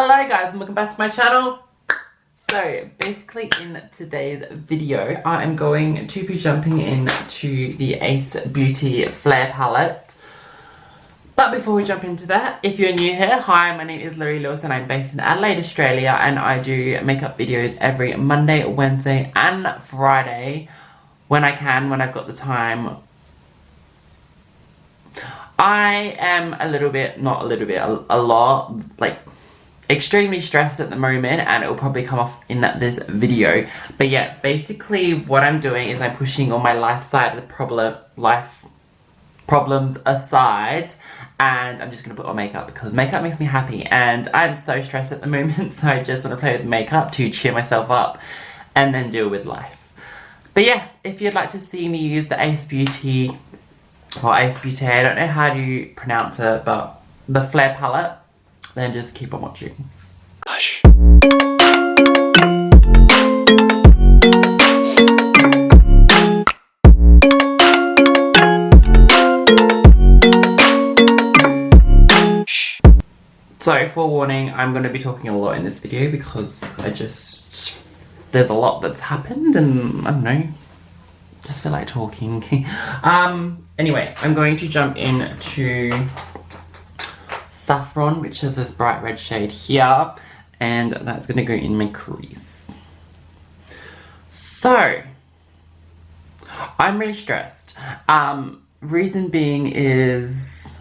Hello guys and welcome back to my channel. So basically in today's video I am going to be jumping into the Ace Beauty Flare palette. But before we jump into that, if you're new here, hi, my name is Literallylewis and I'm based in Adelaide, Australia, and I do makeup videos every Monday, Wednesday and Friday when I can, when I've got the time. I am a lot, like, extremely stressed at the moment, and it will probably come off in this video. But yeah, basically what I'm doing is I'm pushing all my life problems aside, and I'm just going to put on makeup because makeup makes me happy, and I'm so stressed at the moment, so I just want to play with makeup to cheer myself up and then deal with life. But yeah, if you'd like to see me use the Ace Beauty, I don't know how to pronounce it, but the Flare palette, then just keep on watching. Hush. So, forewarning, I'm going to be talking a lot in this video because there's a lot that's happened and I don't know, just feel like talking. Anyway, I'm going to jump into Saffron, which is this bright red shade here, and that's going to go in my crease. So, I'm really stressed. Reason being is,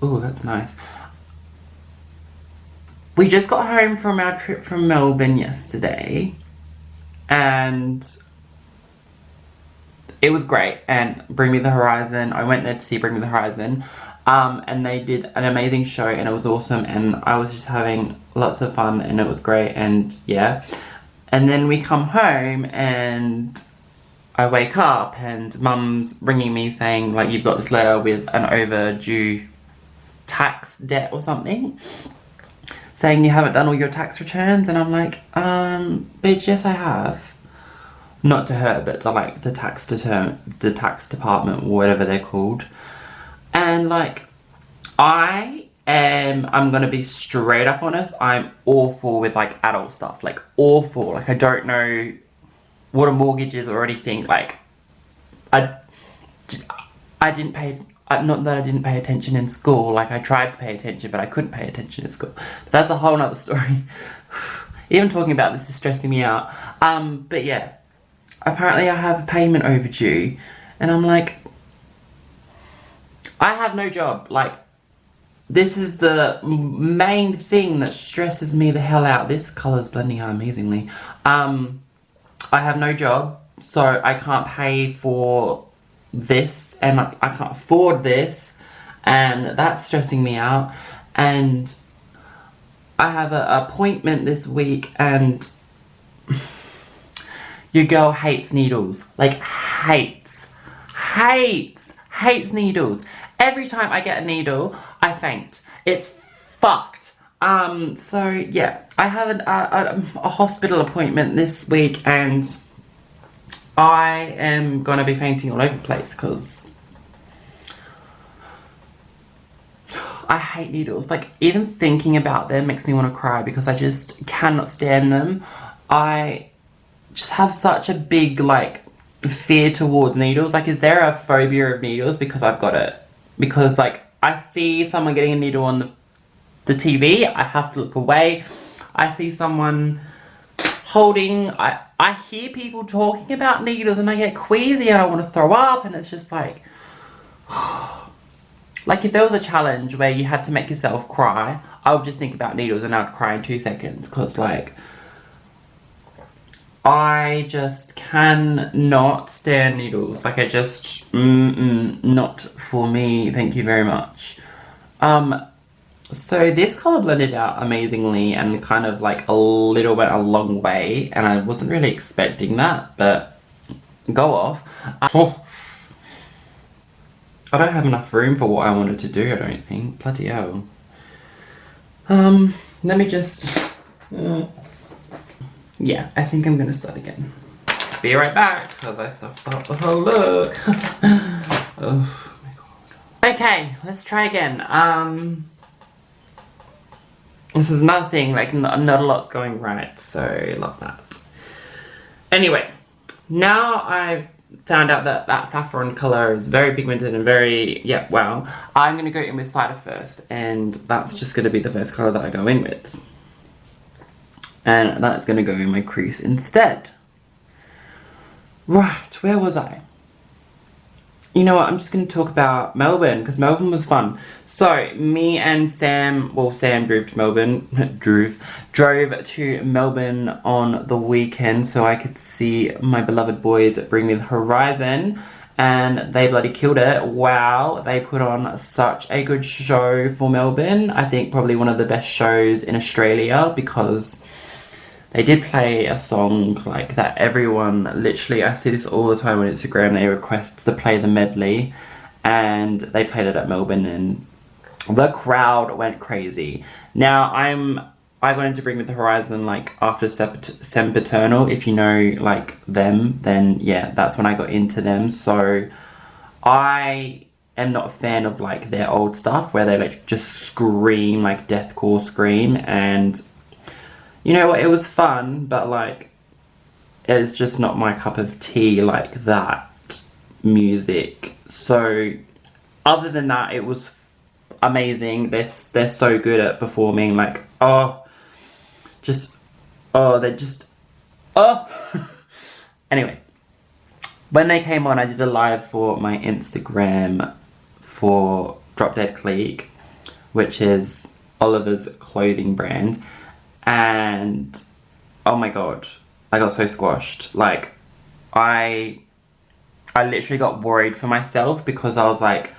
oh, that's nice. We just got home from our trip from Melbourne yesterday, and it was great. And Bring Me the Horizon, I went there to see Bring Me the Horizon. And they did an amazing show and it was awesome and I was just having lots of fun and it was great, and yeah. And then we come home and I wake up and Mum's ringing me saying, like, you've got this letter with an overdue tax debt or something, saying you haven't done all your tax returns. And I'm like, bitch, yes I have. Not to her, but to like the tax department, whatever they're called. And like, I'm gonna be straight up honest, I'm awful with like adult stuff, like awful. Like I don't know what a mortgage is or anything. Like I didn't pay, not that I didn't pay attention in school, like I tried to pay attention but I couldn't pay attention in school. But that's a whole nother story. Even talking about this is stressing me out. But yeah, apparently I have a payment overdue and I'm like, I have no job. Like, this is the main thing that stresses me the hell out. This colour's blending out amazingly. I have no job, so I can't pay for this, and I can't afford this, and that's stressing me out. And I have an appointment this week, and your girl hates needles. Like, hates needles. Every time I get a needle, I faint. It's fucked. So yeah, I have a hospital appointment this week and I am gonna be fainting all over the place because I hate needles. Like, even thinking about them makes me want to cry because I just cannot stand them. I just have such a big, like, fear towards needles. Like, is there a phobia of needles? Because I've got it. Because, like, I see someone getting a needle on the TV, I have to look away. I see someone holding, I hear people talking about needles and I get queasy and I want to throw up, and it's just like, like, if there was a challenge where you had to make yourself cry, I would just think about needles and I'd cry in 2 seconds, because, like, I just cannot stand needles. Like, I just, not for me, thank you very much. So this colour blended out amazingly and kind of like a little went a long way, and I wasn't really expecting that, but go off. I don't have enough room for what I wanted to do, I don't think. Bloody hell. Let me just, yeah, I think I'm gonna start again. Be right back, because I stuffed up the whole look. Oh my god. Okay, let's try again. This is another thing, like, not a lot's going right, so love that. Anyway, now I've found out that saffron colour is very pigmented and very, yeah, wow. I'm going to go in with cider first, and that's just going to be the first colour that I go in with. And that's going to go in my crease instead. Right, where was I? You know what, I'm just going to talk about Melbourne, because Melbourne was fun. So, me and Sam, well, Sam drove to Melbourne, drove to Melbourne on the weekend so I could see my beloved boys Bring Me the Horizon, and they bloody killed it. Wow, they put on such a good show for Melbourne. I think probably one of the best shows in Australia, because they did play a song like that everyone, literally, I see this all the time on Instagram, they request to play the medley, and they played it at Melbourne, and the crowd went crazy. Now, I got into Bring Me the Horizon, like, after Sempiternal. If you know, like, them, then, yeah, that's when I got into them. So, I am not a fan of, like, their old stuff, where they, like, just scream, like, deathcore scream, and you know what, it was fun, but, like, it's just not my cup of tea, like, that music. So, other than that, it was amazing. They're so good at performing, like, Anyway, when they came on, I did a live for my Instagram for Drop Dead Clique, which is Oliver's clothing brand. And oh my god, I got so squashed. Like, I literally got worried for myself, because I was like,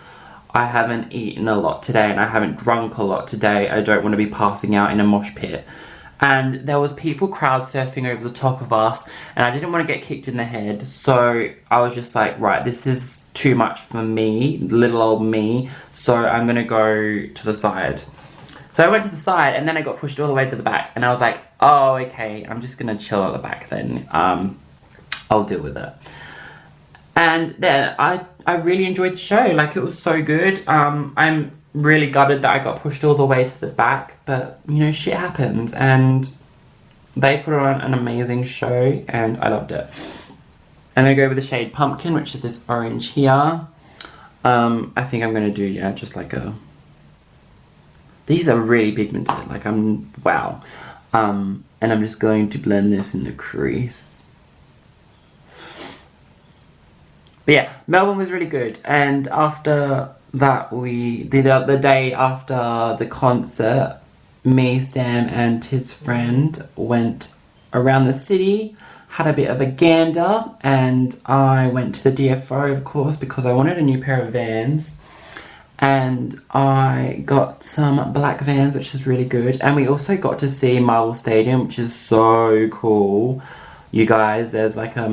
I haven't eaten a lot today and I haven't drunk a lot today. I don't want to be passing out in a mosh pit. And there was people crowd surfing over the top of us, and I didn't want to get kicked in the head. So I was just like, right, this is too much for me, little old me. So I'm going to go to the side. So I went to the side, and then I got pushed all the way to the back, and I was like, oh, okay, I'm just gonna chill at the back then. I'll deal with it. And then I really enjoyed the show. Like, it was so good. I'm really gutted that I got pushed all the way to the back, but, you know, shit happens, and they put on an amazing show, and I loved it. I'm gonna go with the shade Pumpkin, which is this orange here. I think I'm gonna do, yeah, just like a... These are really pigmented, like, wow. And I'm just going to blend this in the crease. But yeah, Melbourne was really good. And after that, the day after the concert, me, Sam, and his friend went around the city, had a bit of a gander, and I went to the DFO, of course, because I wanted a new pair of Vans. And I got some black Vans, which is really good. And we also got to see Marvel Stadium, which is so cool. You guys, there's like a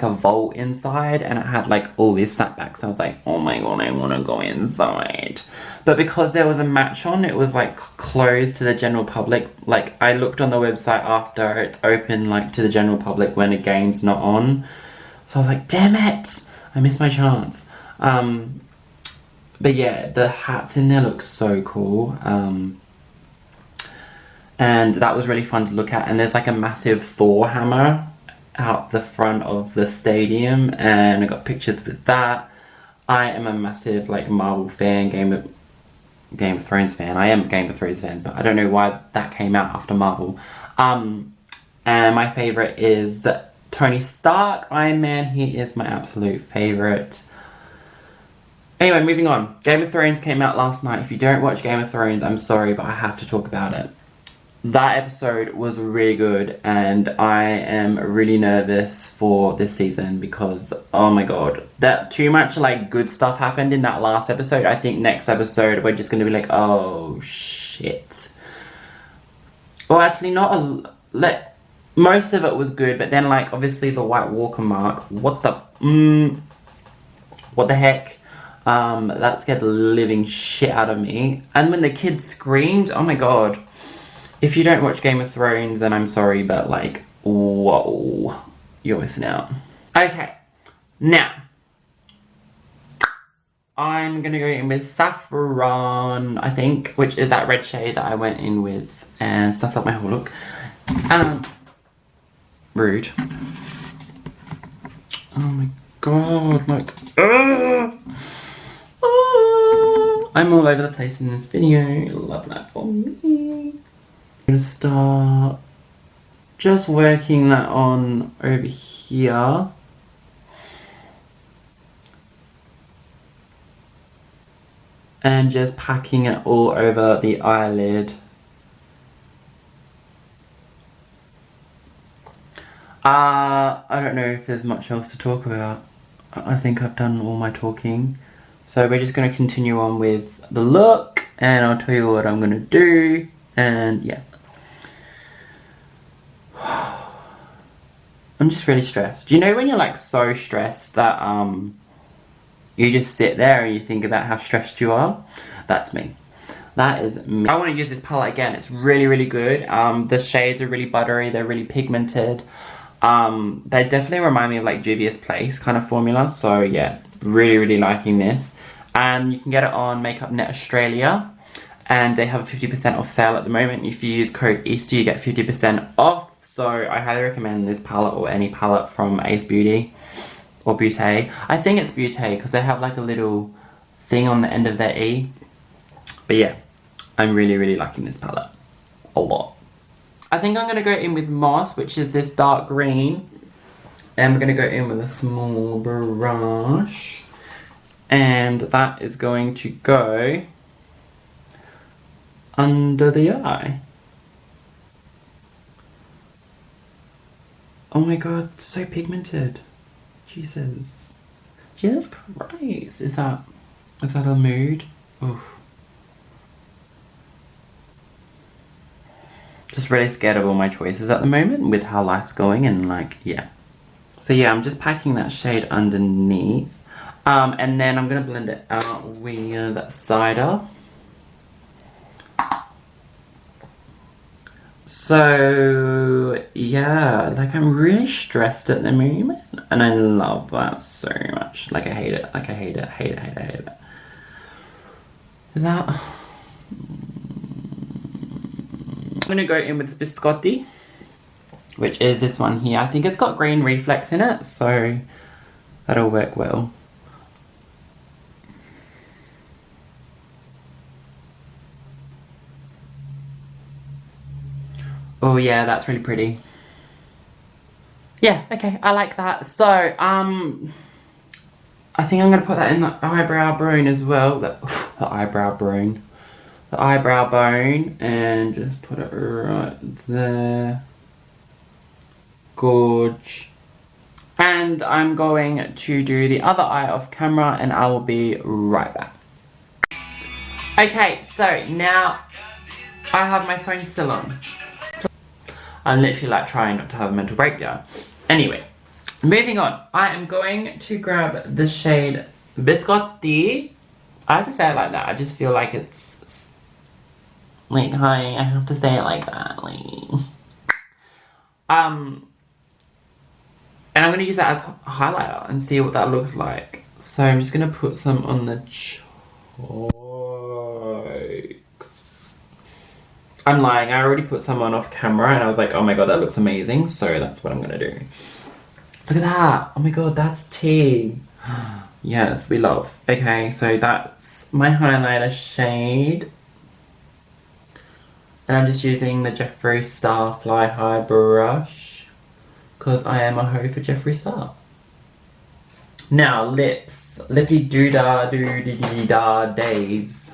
vault inside, and it had like all these snapbacks. I was like, oh my god, I want to go inside. But because there was a match on, it was like closed to the general public. Like, I looked on the website after it's open, like, to the general public when a game's not on. So I was like, damn it, I missed my chance. But yeah, the hats in there look so cool. And that was really fun to look at. And there's like a massive Thor hammer out the front of the stadium, and I got pictures with that. I am a massive, like, Marvel fan, Game of Thrones fan. I am a Game of Thrones fan, but I don't know why that came out after Marvel. And my favourite is Tony Stark, Iron Man. He is my absolute favourite. Anyway, moving on. Game of Thrones came out last night. If you don't watch Game of Thrones, I'm sorry, but I have to talk about it. That episode was really good, and I am really nervous for this season because, oh my god, that too much, like, good stuff happened in that last episode. I think next episode we're just going to be like, oh, shit. Well, actually, most of it was good, but then, like, obviously the White Walker mark, what the heck? That scared the living shit out of me. And when the kids screamed, oh my god. If you don't watch Game of Thrones, then I'm sorry, but, like, whoa. You're missing out. Okay. Now, I'm gonna go in with Saffron, I think, which is that red shade that I went in with and stuffed up my whole look. Rude. Oh my god, like, I'm all over the place in this video. Love that for me. I'm gonna start just working that on over here. And just packing it all over the eyelid. I don't know if there's much else to talk about. I think I've done all my talking. So we're just going to continue on with the look, and I'll tell you what I'm going to do, and yeah. I'm just really stressed. Do you know when you're like so stressed that you just sit there and you think about how stressed you are? That's me. That is me. I want to use this palette again. It's really, really good. The shades are really buttery. They're really pigmented. They definitely remind me of like Juvia's Place kind of formula. So yeah, really, really liking this. And you can get it on Makeup Net Australia. And they have a 50% off sale at the moment. If you use code Easter, you get 50% off. So I highly recommend this palette or any palette from Ace Beauty. Or Beauté. I think it's Beauté because they have like a little thing on the end of their E. But yeah, I'm really, really liking this palette. A lot. I think I'm going to go in with Moss, which is this dark green. And I'm going to go in with a small brush. And that is going to go under the eye. Oh my god, so pigmented. Jesus. Jesus Christ. Is that a mood? Oof. Just really scared of all my choices at the moment with how life's going and like, yeah. So yeah, I'm just packing that shade underneath. And then I'm going to blend it out with cider. So yeah, like I'm really stressed at the moment and I love that so much. Like I hate it, like I hate it, hate it, hate it, hate it. Is that... I'm going to go in with Biscotti, which is this one here. I think it's got green reflex in it, so that'll work well. Oh yeah, that's really pretty. Yeah, okay, I like that. So, I think I'm going to put that in the eyebrow bone as well. The eyebrow bone. The eyebrow bone, and just put it right there. Gorge. And I'm going to do the other eye off camera, and I will be right back. Okay, so now I have my phone still on. I'm literally like trying not to have a mental breakdown. Anyway, moving on. I am going to grab the shade Biscotti. I have to say it like that. I just feel like it's like, hi, I have to say it like that. Like, and I'm going to use that as a highlighter and see what that looks like. So I'm just going to put some on the cheeks. I'm lying, I already put some on off camera and I was like, oh my god, that looks amazing. So that's what I'm going to do. Look at that. Oh my god, that's tea. Yes, we love. Okay, so that's my highlighter shade. And I'm just using the Jeffree Star Fly High brush. Because I am a hoe for Jeffree Star. Now, lips. Lippy doo-dah doo-dee-dee-dah days.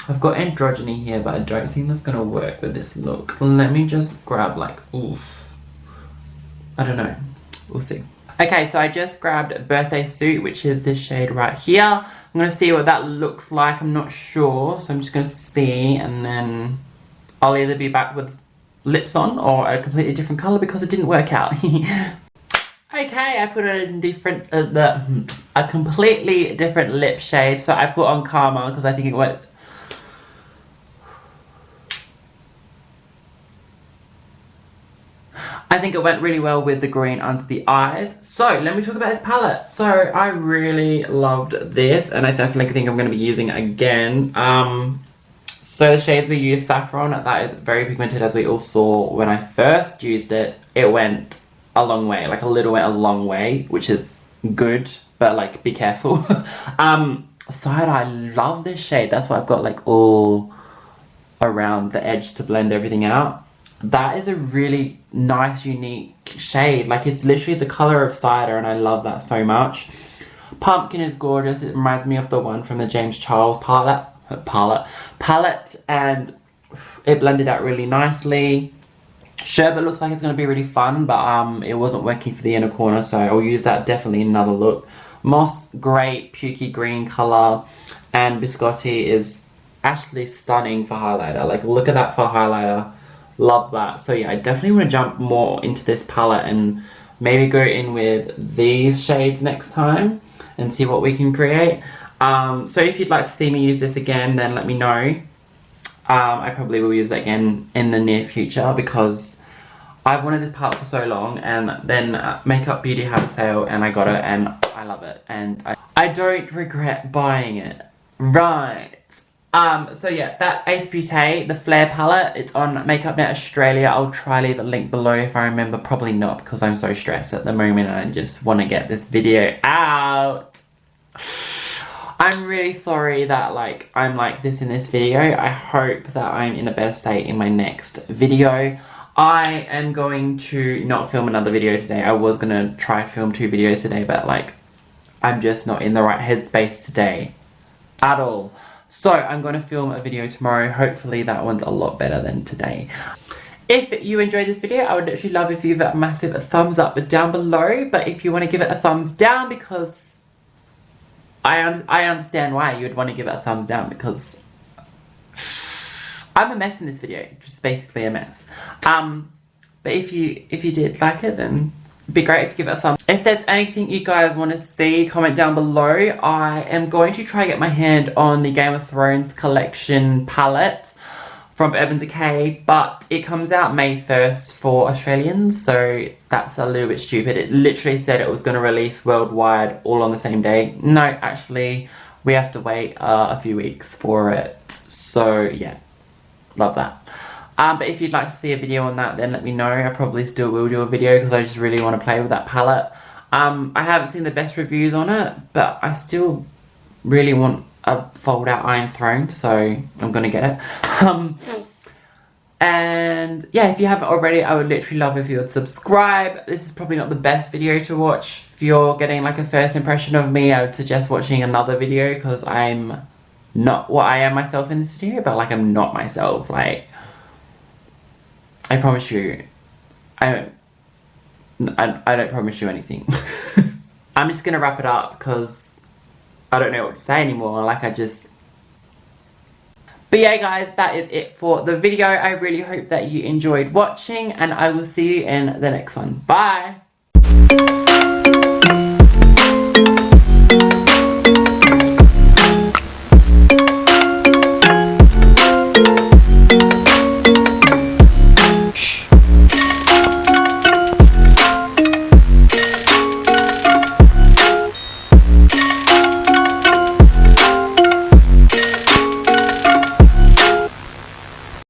I've got androgyny here, but I don't think that's going to work with this look. Let me just grab like, oof. I don't know. We'll see. Okay, so I just grabbed Birthday Suit, which is this shade right here. I'm going to see what that looks like. I'm not sure, so I'm just going to see, and then I'll either be back with lips on or a completely different colour because it didn't work out. Okay, I put it in different, a completely different lip shade. So I put on Karma because I think it went... I think it went really well with the green under the eyes. So let me talk about this palette. So I really loved this, and I definitely think I'm going to be using it again. So the shades we used, Saffron, that is very pigmented, as we all saw when I first used it. It went a long way, like a little went a long way, which is good, but like be careful. Side Eye, love this shade. That's why I've got like all around the edge to blend everything out. That is a really nice, unique shade. Like, it's literally the colour of cider, and I love that so much. Pumpkin is gorgeous. It reminds me of the one from the James Charles palette, and it blended out really nicely. Sherbet looks like it's going to be really fun, but it wasn't working for the inner corner, so I'll use that definitely in another look. Moss, great, pukey green colour, and Biscotti is actually stunning for highlighter. Like, look at that for highlighter. Love that. So yeah, I definitely want to jump more into this palette and maybe go in with these shades next time and see what we can create. So if you'd like to see me use this again, then let me know. I probably will use it again in the near future because I've wanted this palette for so long, and then Makeup Beauty had a sale and I got it and I love it, and I don't regret buying it. Right. So yeah, that's Ace Beauté, the Flare palette. It's on Makeup Net Australia. I'll try leave a link below if I remember. Probably not, because I'm so stressed at the moment and I just want to get this video out. I'm really sorry that like I'm like this in this video. I hope that I'm in a better state in my next video. I am going to not film another video today. I was going to try film 2 videos today, but like I'm just not in the right headspace today at all. So I'm going to film a video tomorrow. Hopefully that one's a lot better than today. If you enjoyed this video, I would actually love if you give it a massive thumbs up down below. But if you want to give it a thumbs down, because I understand why you would want to give it a thumbs down, because I'm a mess in this video. Just basically a mess. But if you did like it, then it'd be great if you give it a thumbs. If there's anything you guys want to see, comment down below. I am going to try to get my hand on the Game of Thrones collection palette from Urban Decay, but it comes out May 1st for Australians, so that's a little bit stupid. It literally said it was going to release worldwide all on the same day. No, actually, we have to wait a few weeks for it. So yeah, love that. But if you'd like to see a video on that, then let me know. I probably still will do a video because I just really want to play with that palette. I haven't seen the best reviews on it, but I still really want a fold-out Iron Throne, so I'm going to get it. And yeah, if you haven't already, I would literally love if you would subscribe. This is probably not the best video to watch. If you're getting like a first impression of me, I would suggest watching another video because I'm not what I am myself in this video, but like I'm not myself. Like, I promise you, I don't promise you anything. I'm just going to wrap it up because I don't know what to say anymore. Like, But yeah, guys, that is it for the video. I really hope that you enjoyed watching, and I will see you in the next one. Bye!